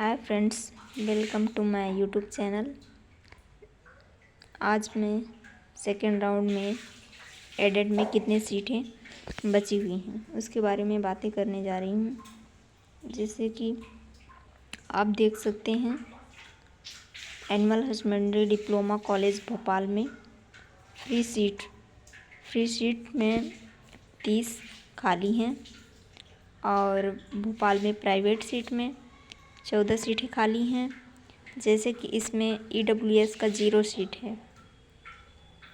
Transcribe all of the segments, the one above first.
Hi friends, welcome to my YouTube channel. आज मैं second round में एडेड में कितनी सीटें बची हुई हैं उसके बारे में बातें करने जा रही हूँ। जैसे कि आप देख सकते हैं, animal husbandry diploma college Bhopal में फ्री सीट में 30 खाली हैं और भोपाल में प्राइवेट सीट में 14 सीटें खाली हैं। जैसे कि इसमें EWS का 0 सीट है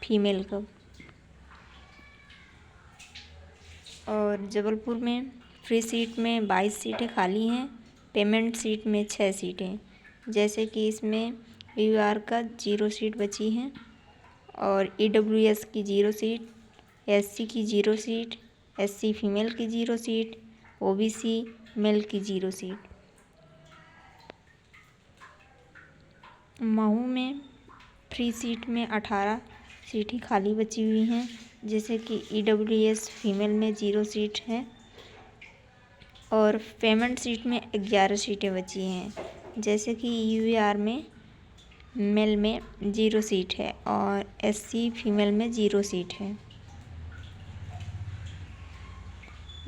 फीमेल का, और जबलपुर में फ्री सीट में 22 सीटें खाली हैं, पेमेंट सीट में 6 सीटें। जैसे कि इसमें UR का 0 सीट बची हैं और EWS की 0 सीट, SC की 0 सीट, SC फीमेल की 0 सीट, OBC मेल की 0 सीट। महू में फ्री सीट में 18 सीटें खाली बची हुई हैं। जैसे कि EWS फीमेल में 0 सीट है और पेमेंट सीट में 11 सीटें बची हैं। जैसे कि UR में मेल में 0 सीट है और SC फीमेल में 0 सीट है।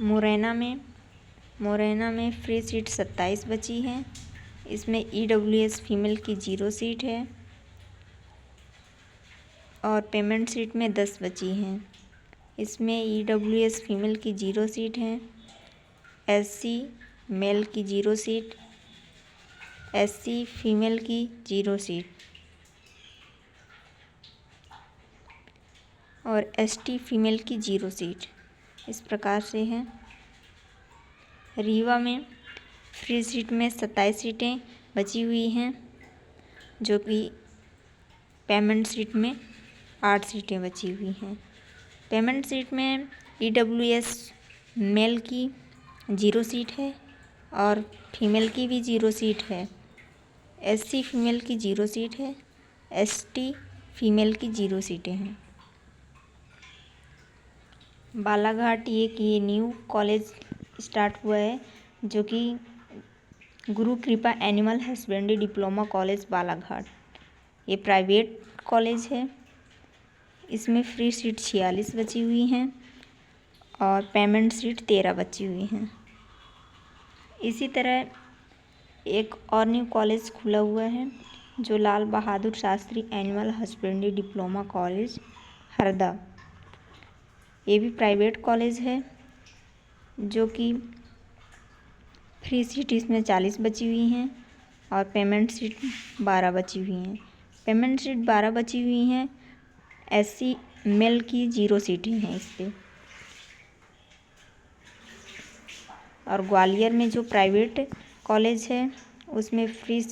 मुरैना में फ्री सीट 27 बची हैं। इसमें EWS फीमेल की 0 सीट है और पेमेंट सीट में 10 बची हैं। इसमें EWS फीमेल की 0 सीट है, SC मेल की 0 सीट, SC फीमेल की 0 सीट और ST फीमेल की 0 सीट। इस प्रकार से है। रीवा में फ्री सीट में 27 सीटें बची हुई हैं, जो कि पेमेंट सीट में 8 सीटें बची हुई हैं। पेमेंट सीट में EWS मेल की 0 सीट है और फीमेल की भी 0 सीट है, SC फीमेल की 0 सीट है, ST फीमेल की 0 सीटें हैं। बालाघाट ये न्यू कॉलेज स्टार्ट हुआ है, जो कि गुरु कृपा animal husbandry diploma college Balaghat. ये प्राइवेट कॉलेज है। इसमें फ्री सीट 46 बची हुई हैं और पेमेंट सीट 13 बची हुई हैं। इसी तरह एक और न्यू कॉलेज खुला हुआ है, जो Lal Bahadur Shastri animal husbandry diploma college Harda. ये भी प्राइवेट कॉलेज है, जो कि फ्री सीट इसमें 40 बची हुई हैं और पेमेंट सीट 12 बची हुई हैं। पेमेंट सीट 12 बची हुई हैं, SC मेल की 0 सीटें हैं इस पर। और ग्वालियर में जो प्राइवेट कॉलेज है, उसमें फ्री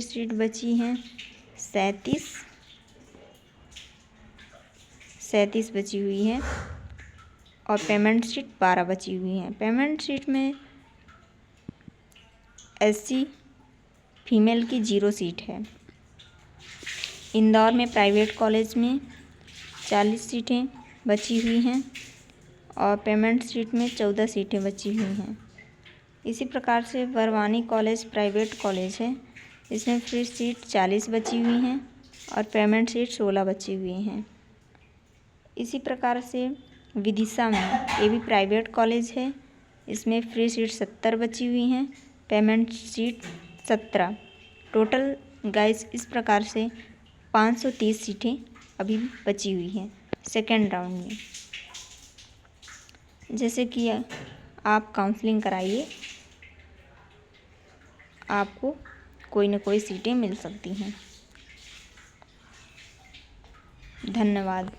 सीट बची हैं 37 बची हुई हैं और पेमेंट सीट 12 बची हुई हैं। पेमेंट सीट में SC फीमेल की 0 सीट है। इंदौर में प्राइवेट कॉलेज में 40 सीटें बची हुई हैं और पेमेंट सीट में 14 सीटें बची हुई हैं। इसी प्रकार से बरवानी कॉलेज प्राइवेट कॉलेज है। इसमें फ्री सीट 40 बची हुई हैं और पेमेंट सीट 16 बची हुई हैं। इसी प्रकार से विदिशा में ये भी प्राइवेट कॉलेज है। इसमें फ्री सीट 70 बची हुई हैं, पेमेंट सीट 17। टोटल गाइस इस प्रकार से 530 सीटें अभी बची हुई हैं सेकेंड राउंड में। जैसे कि आप काउंसलिंग कराइए, आपको कोई ना कोई सीटें मिल सकती हैं। धन्यवाद।